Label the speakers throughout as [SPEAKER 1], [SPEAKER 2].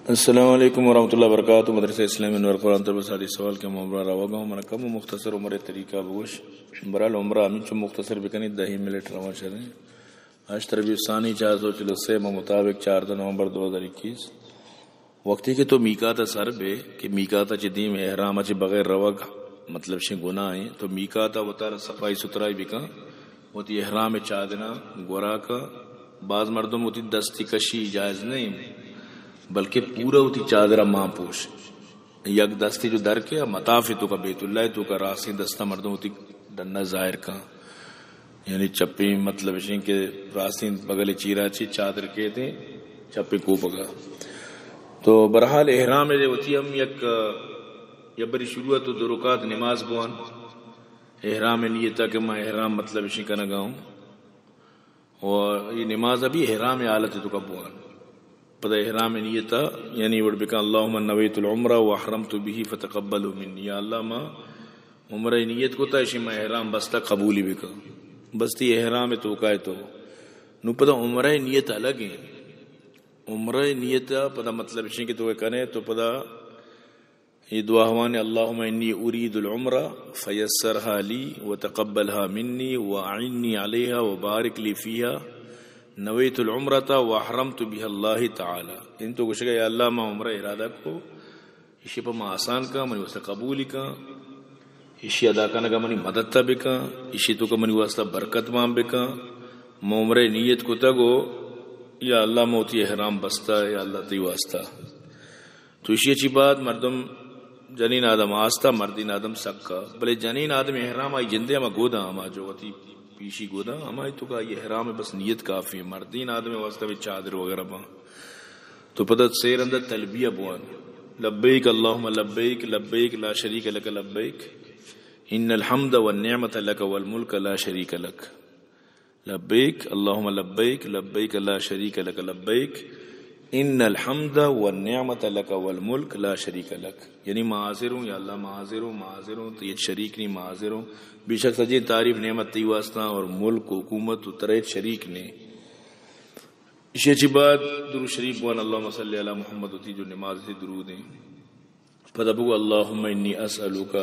[SPEAKER 1] السلام علیکم ورحمۃ اللہ وبرکاتہ. مدرسہ اسلامی انور قرآن طلبہ سادی سوال کے عمرہ رواگاؤں منکم و مختصر عمر طریقہ بوش برال عمرہ امین چو مختصر بکنی 10 منٹ رواں چلیں. آج تربیت ثانی 443 مطابق 4 نومبر 2021 وقتی کے تو میقات سر بے کہ میقات چدیم احرام چ بغیر رواگ مطلب شے گناہ ہیں تو میقات وطار صفائی ستھرائی بکا ہوتی احرام چادنا گورا کا بعض مردم ہوتی دستی کشی جائز نہیں بلکہ پورا ہوتی چادرہ ماں پوش یک دستی جو در کے مطافی تو کا بیت اللہ تو کا راسی دستہ مردوں ہوتی ڈنہ ظاہر کا یعنی چپی مطلب شین کے راسی بغل چیرا چی چادر کے دیں چپی کو پگا. تو برحال احرام دے ہوتی ہم یک بری شروع تو دو رکعت نماز بوان احرام نیتا کہ میں احرام مطلب شین کا نگاؤں اور یہ نماز ابھی احرام حالت تو کا بوان پدا احرام نیتا یعنی وڑ بکا اللہم نویت العمرہ واحرمت به فتقبل منی یا اللہ ما عمرہ نیت کو تا میں احرام بستا قبولی بکا بستی احرام تو کائے تو نو پدا عمرہ نیت الگ ہے. عمرہ نیت پدا مطلب شین کہ تو کنے تو پدا یہ دعا ہوانی اللہم انی ارید العمرہ فیسرها لی وتقبلها منی وعنی علیہا وبارک لی فیہا نویت العمرہ واحرمت بها اللہ تعالی. ان تو کچھ یا اللہ ما عمرہ ارادہ کو اسی پا ما آسان کا منی واسطہ قبولی کا اسی ادا کرنے کا منی مدد تا بکا اسی تو کا منی واسطہ برکت مام بکا ما عمرہ نیت کو تگو یا اللہ موتی احرام بستا یا اللہ تی واسطہ. تو اسی اچھی بات مردم جنین آدم آستا مردین آدم سکا بلے جنین آدم احرام آئی جندے ہما گودا ہما جو ہوتی پیشی گودا ہماری تو کا یہ احرام ہے بس نیت کافی ہے. مردین آدم واسطہ بھی چادر وغیرہ با تو پتہ سیر اندر تلبیہ بوان لبیک اللہم لبیک لبیک لا شریک لک لبیک ان الحمد والنعمت لک والملک لا شریک لک لبیک اللہم لبیک لبیک لا شریک لک لبیک ان الحمد والنعمت لک والملک لا شریک لک یعنی معاذر ہوں یا اللہ معاذر ہوں تو یہ شریک نہیں معاذر ہوں بے شک سجی تعریف نعمت تی واسطہ اور ملک حکومت ترے شریک نے. اسی اچھی بات درود شریف بوان اللہم صلی علی محمد ہوتی جو نماز سے درود ہیں پتہ بگو اللہم انی اسألوک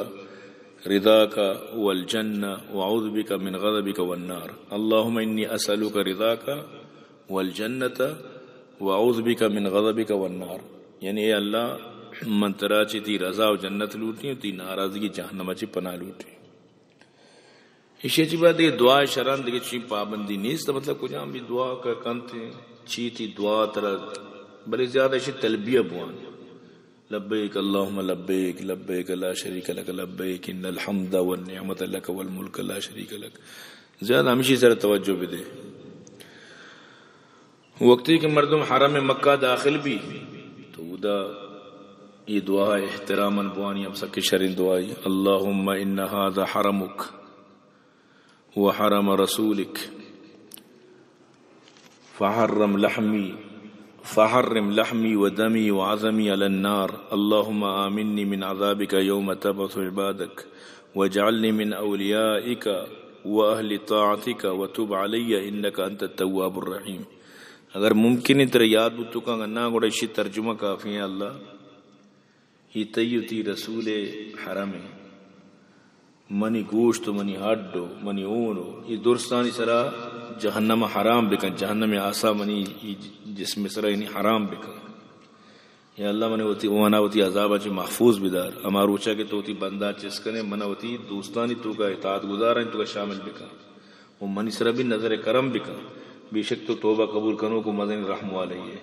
[SPEAKER 1] رضاک والجنہ وعوذ بک من غضبک والنار. اللہم انی اسألوک رضاک والجنہ وعوذ بک من غضبک والنار یعنی اے اللہ من ترا چی تی رضا و جنت لوٹی تی ناراضگی جہنم چی پناہ لوٹی. اسی اچھی بات ہے دعا شران دیکھ چی پابندی نہیں اس مطلب کچھ ہم بھی دعا کا کنتے چی تی دعا ترا بلے زیادہ اسی تلبیہ بوان لبیک اللہم لبیک لبیک لا شریک لک لبیک ان الحمد والنعمت لک والملک لا شریک لک زیادہ ہمیشہ سر توجہ بھی دے. وقتی کہ مردم حرم مکہ داخل بھی تو دا یہ دعا احتراما بوانی ہم سب کی شرین دعائی اللہم ان ھذا حرمک وحرم رسولک فحرم لحمی ودمی وعظمی علی النار اللہم آمنی من عذابک یوم تبعث عبادک واجعلنی من اولیائک واہل طاعتک وتب علی انک انت التواب الرحیم. اگر ممکن ہے تیرے یاد بتو کا گنا گوڑا اسی ترجمہ کافی ہے اللہ ہی تیوتی رسول حرم منی گوشت منی ہڈو منی اونو یہ درستانی سرا جہنم حرام بکن جہنم آسا منی جسم سرا یعنی حرام بکن یا اللہ منی ہوتی وانا ہوتی عذابہ چی محفوظ بدار اماروچا کے توتی بندہ چسکنے منہ ہوتی دوستانی تو کا اطاعت گزارا تو کا شامل بکن وہ منی سرا بھی نظر کرم بکن بے شک تو توبہ قبول کرنو کو مدن رحم والی ہے.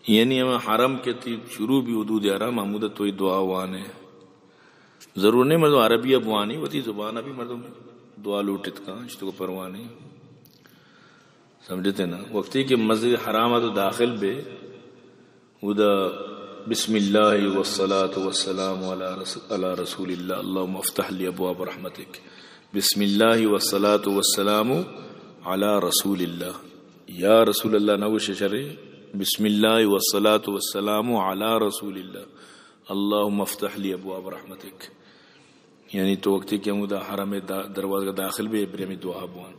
[SPEAKER 1] یعنی ہمیں حرم کے شروع بھی حدود حرم محمودت تو دعا وانے ضرور نہیں مردم عربی ابوانی ہوتی زبان ابھی مردم دعا لوٹت کا اس کو پروانی سمجھتے نا. وقتی کہ مسجد حرام تو داخل بے ادا بسم اللہ والصلاة والسلام علی رسول اللہ اللہم افتح لی ابواب رحمتک بسم اللہ والصلاة والسلام علی رسول اللہ یا رسول اللہ نوش شرع بسم اللہ والصلاة والسلام علی رسول اللہ اللہم افتح لی ابواب رحمتک یعنی تو وقتی کہ ہم حرم دروازہ داخل بھی برمی دعا بوان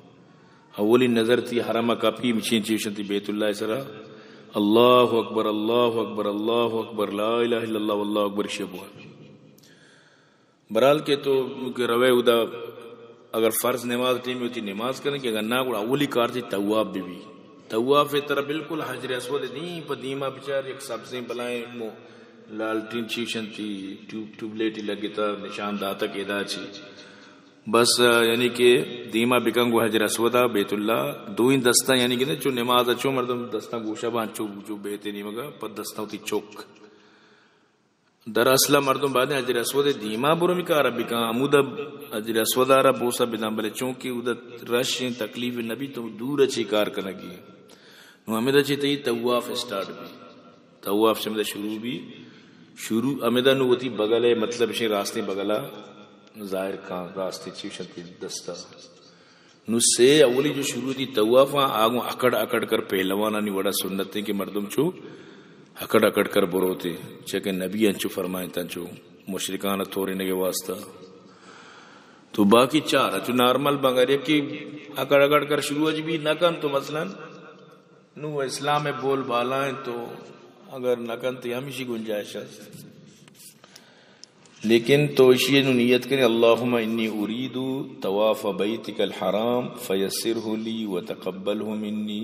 [SPEAKER 1] اولی نظر تھی حرم کپی مچین چیوشن تھی بیت اللہ سرا اللہ اکبر اللہ اکبر اللہ اکبر لا الہ الا اللہ واللہ اکبر شبہ برحال کے تو روے ادا اگر فرض نماز ٹیم ہوتی نماز کریں کہ اگر نہ کوئی اولی کار تھی طواف بھی طواف طرح بالکل حجر اسود نہیں پدیما بچار ایک سب سے بلائیں لالٹین چیشن تھی ٹیوبلیٹ لگی تھا نشان داتا کے ادا چی بس یعنی کہ دیما بکنگو حجر اسودہ بیت اللہ دو ہی دستہ یعنی کہ چو نماز اچھو مردم دستہ گوشہ بان چو بیتے نہیں مگا پر دستہ ہوتی چوک در اصلہ مردم بعد حجر اسود دیما برو مکارا بکا امودہ حجر اسود آرہ بوسا بدن بلے چونکہ ادھا رش تکلیف نبی تو دور اچھی کار کنگی نو امیدہ چیتے طواف اسٹارٹ بھی طواف سے امیدہ شروع بھی شروع امیدہ نو ہوتی بگلے مطلب شی راستے بگلا ظاہر کان راستے چیشن کی دستہ نو سے اولی جو شروع تھی طواف آگوں اکڑ اکڑ کر پہلوانا نہیں وڑا سنت کہ مردم چو اکڑ اکڑ کر بروتے چکہ نبی انچو فرمائیں تنچو مشرکان تھوڑے نگے واسطہ تو باقی چار چو نارمل بنگر یہ کہ اکڑ اکڑ کر شروع بھی نہ کن تو مثلا نو اسلام بول بالائیں تو اگر نہ کن تو ہمیشہ گنجائش ہے لیکن تو اسی نیت کریں اللہم انی ارید طواف بیتک الحرام فیسرہ لی وتقبلہ منی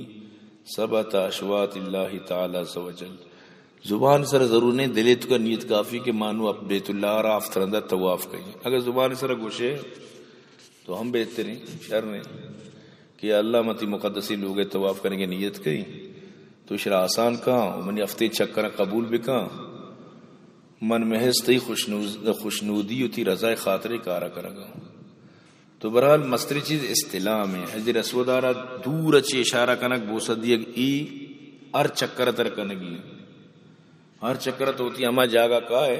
[SPEAKER 1] سبت اشواط اللہ تعالی عز و جل زبان سر ضرور نہیں دلیت کا نیت کافی کہ مانو اب بیت اللہ را افترندہ طواف کہیں اگر زبان سر گوشے تو ہم بہترین شر نہیں کہ اللہ متی مقدسی لوگ طواف کرنے کی نیت کہیں تو شرع آسان کہاں منی ہفتے چکر قبول بھی کہاں من محض تی خوشنودی تی رضا خاطر کارا کرگا تو برحال مستری چیز استلام ہے حجر اسود آرہ دور اچھی اشارہ کنک بوسا دیگ ای ہر چکر تر کنگی ہر چکر تو ہوتی ہما جاگا کا ہے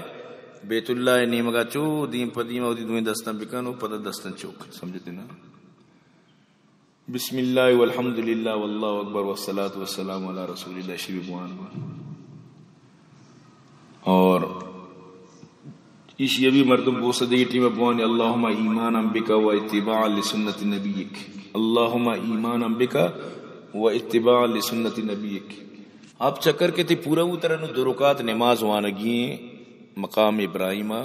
[SPEAKER 1] بیت اللہ نیمگا چو دیم پدیمہ ہوتی دوئیں دستان بکنو پدہ دستان چوک سمجھتے نا بسم اللہ والحمدللہ واللہ اکبر والصلاة والسلام علی رسول اللہ شریف بوان اور اس یہ بھی مردم بوسا دیگی ٹیم بوانی اللہم ایمانا بکا و اتباعا لسنت نبیک اللہم ایمانا بکا و اتباعا لسنت نبیک آپ چکر کے تی پورا اترا نو دو رکعت نماز وانگی مقام ابراہیمہ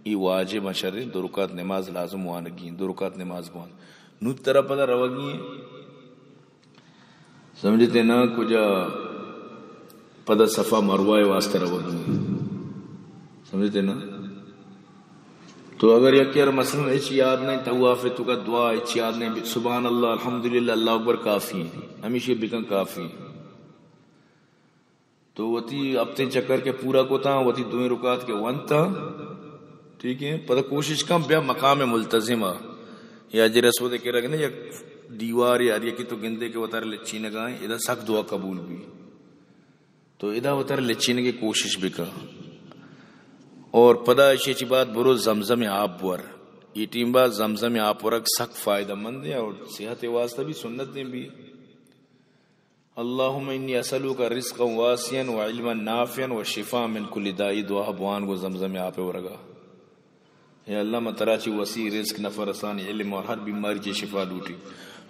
[SPEAKER 1] ای واجب اشر دو رکعت نماز لازم وانگی دو رکعت نماز وان نو ترہ پدا روگی سمجھتے نا کجا پدا صفا مروہ واسطہ روگی سمجھتے نا تو اگر یکیار مثلا اچھ یاد نہیں طواف تو کا دعا اچھ یاد نہیں سبحان اللہ الحمدللہ اللہ اکبر کافی ہمیشہ بکن کافی تو وتی اپنے چکر کے پورا کو تھا وتی دوئیں رکعت کے ون تھا ٹھیک ہے پتہ کوشش کم بیا مقام ملتزمہ یا حجر اسود کے رکھنے یا دیوار یا کی تو گندے کے وطار لچی نگائیں ادھا سخت دعا قبول بھی تو ادھا وطار لچینے کی کوشش بھی کر اور پدا اچھی بات برو زمزم آپ ور یہ ٹیم بات زمزم آپ ورک سخت فائدہ مند ہے اور صحت واسطہ بھی سنت دیں بھی اللہم انی اسألوک رزقا واسعا وعلما نافعا وشفاء من کل داء دعا بوان کو زمزم آپ ورگا یا اللہ متراچی وسیع رزق نفر آسان علم اور ہر بیماری کی شفا لوٹی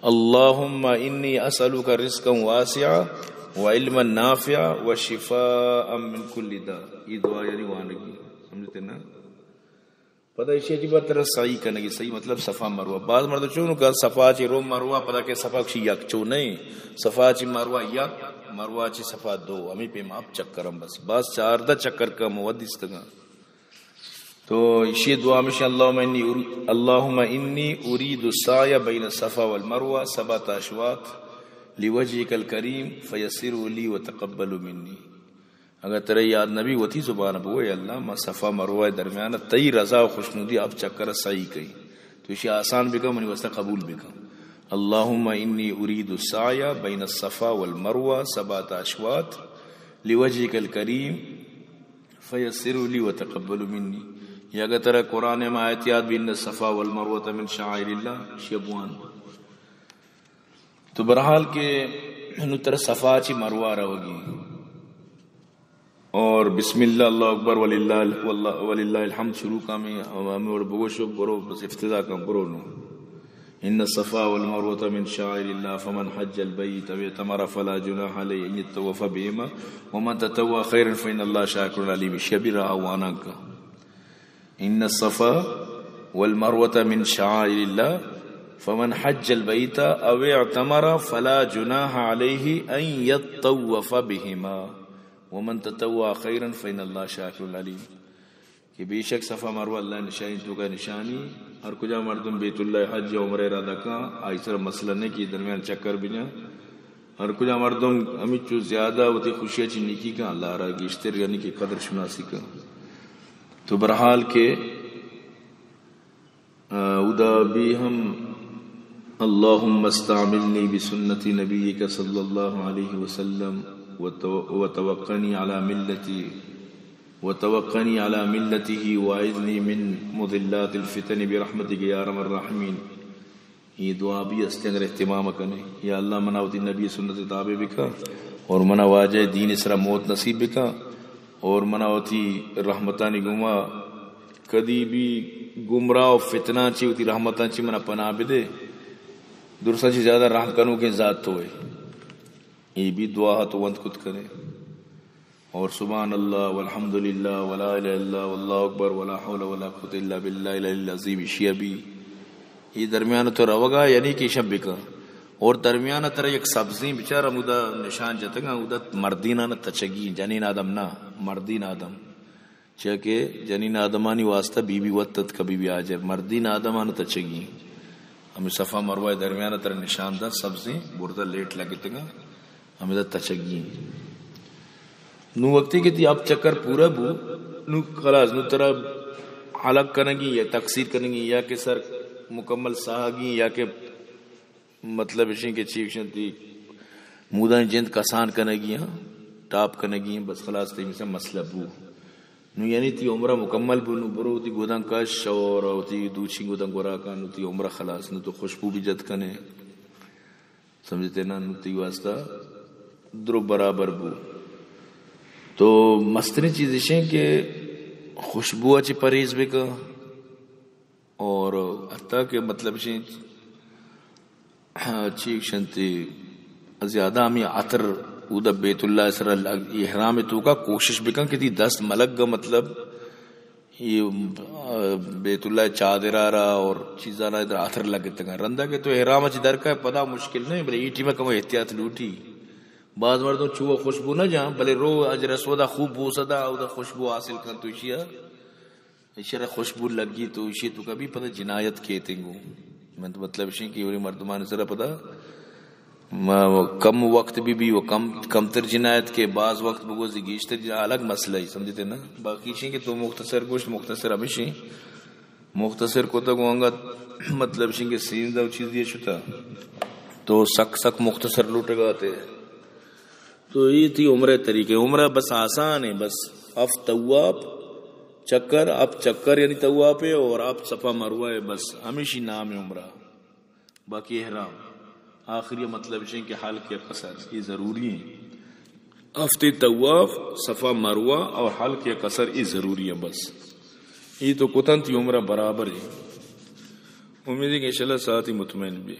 [SPEAKER 1] اللہم انی اسألوک رزقا واسعا وعلما نافعا وشفاء من کل داء یہ دعا یعنی وانگی سمجھتے نا پتہ اسی عجیب طرح صحیح کرنے کی صحیح مطلب صفا مروہ بعض مرد چونو کہ صفا چی روم مروہ پتہ کہ صفا کشی یک چو نہیں صفا چی مروہ یک مروہ چی صفا دو ہمیں پہ ماپ چکرم بس بعض چاردہ چکر کا مود استگا تو اسی دعا میں اللہم انی ارید السعی بین الصفا والمروہ 7 اشواط لوجہک الکریم فیسر لی وتقبل منی اگر تیرے یاد نبی وتی زبان ابو اے اللہ ما صفا مروہ درمیان تی رضا و خوشنودی آپ چکر صحیح کئی تو اسی آسان بکا منی واسطہ قبول بکا اللہم انی ارید السعی بین الصفا والمروہ 7 اشواط لوجہک الکریم فیسر لی وتقبل منی یا اگر تیرے قرآن میں آیت یاد بھی ان الصفا والمروہ من شعائر اللہ شیبوان تو برحال کے انہوں تیرے صفا چی مروہ رہوگی اور بسم اللہ اللہ اکبر وللہ الحمد شروع کا میں اور بگوشو برو بس افتضاء کا برو نو ان الصفا والمروة من شعائر الله فمن حج البيت او اعتمر فلا جناح عليه ان يطوف بهما ومن تطوع خيرا فإن الله شاكر عليم. شبیرہ وانا کا ان الصفا والمروة من شعائر الله فمن حج البيت او اعتمر فلا جناح عليه ان يطوف بهما ومن تطوع خيرا فإن الله شاكر عليم. کہ بے شک صفا مروہ اللہ نشانی تو کا نشانی اور کجا مردم بیت اللہ حج عمرہ ارادہ کا ایسر مسئلہ نے کی درمیان چکر بنا اور کجا مردم ہمیں چو زیادہ ہوتی خوشیہ چی نیکی کا اللہ رہا گیشتر یعنی کہ قدر شناسی کا. تو برحال کے ادا بھی ہم اللہم استعملنی بسنت نبیک صلی اللہ علیہ وسلم وتوقنی علی ملتی وتوقنی علی ملته واعذنی من مضلات الفتن برحمتک یا ارحم الراحمین. یہ دعا بھی استنگر اہتمام کرنے یا اللہ مناوتی نبی سنت تابع بکا اور منا واجہ دین اسرا موت نصیب بکا اور مناوتی رحمتانی گما کدی بھی گمراہ و فتنہ چی ہوتی رحمتان چی منا پناہ بدے درسا چی زیادہ رحم کنو کے ذات تو ہے. یہ بھی دعا تو وند کت کرے اور سبحان اللہ والحمدللہ ولا الہ الا اللہ واللہ اکبر ولا حول ولا قوت الا باللہ العلی العظیم. شیعہ بھی یہ درمیان تو روگا یعنی کہ شب کا اور درمیان تر ایک سبزی بیچارہ مدہ نشان جتگا مدہ مردین آنا تچگی جنین آدم نا مردین آدم چاکہ جنین آدمانی واسطہ بی بی وطت کبھی بھی آ جائے مردین آدم آنا تچگی ہمیں صفا مروہ درمیان تر نشان دا سبزی بردہ لیٹ لگتے گا ہمیں دا تچگی نو وقتی کہ تی اب چکر پورا بو نو خلاص نو ترہ حلق کرنگی یا تقصیر کرنگی یا کہ سر مکمل ساہگی یا کہ مطلب اشیں کے چیکشن تی مودان جند کسان کرنگی ٹاپ کرنگی بس خلاص تی مثلا مسئلہ بو نو یعنی تی عمرہ مکمل بو نو برو تی گودان کش اور تی دوچی گودان گورا کا نو تی عمرہ خلاص نو تو خوشبو بھی جد کنے سمجھتے نا نو تی واسطہ درو برابر بو. تو مستری چیز اشیں کہ خوشبو اچھی پریز بکا اور حتیٰ کہ مطلب اشیں اچھی شنتی زیادہ ہمیں عطر اودا بیت اللہ سر احرام تو کا کوشش بکا کہ تی دست ملک گا مطلب یہ بیت اللہ چادرہ رہا اور چیزہ رہا ادھر عطر لگتا گا رندہ کہ تو احرام اچھی در کا پدا مشکل نہیں بلے ایٹی میں کم احتیاط لوٹی بعض مردوں چوہ خوشبو نہ جاں بلے رو اجر اسودا خوب بو صدا او دا خوشبو حاصل کر تو اشیاء خوشبو لگی تو اشیاء تو کبھی پتہ جنایت کہتے گو میں تو مطلب اشیاء کی مردمان سرہ پتہ کم وقت بھی وہ کم تر جنایت کے بعض وقت بگوزی گیشتر جنایت الگ مسئلہ ہی سمجھتے نا. باقی اشیاء کہ تو مختصر گوشت مختصر اب اشیاء مختصر کو تک ہونگا مطلب اشیاء کہ سین دا چیز دیا چھتا تو سک مختصر لوٹ گاتے. تو یہ تھی عمرہ طریقے عمرہ بس آسان ہے بس اب طواف چکر اب چکر یعنی طواف ہے اور اب صفا مروہ ہے بس ہمیشہ نام ہے عمرہ باقی احرام آخری مطلب ہے کہ حل کے قصر یہ ضروری ہے ہفتے طواف صفا مروہ اور حل کے قصر یہ ضروری ہے بس یہ تو کتن تھی عمرہ برابر ہے. امید ہے کہ انشاءاللہ ساتھ ہی مطمئن بھی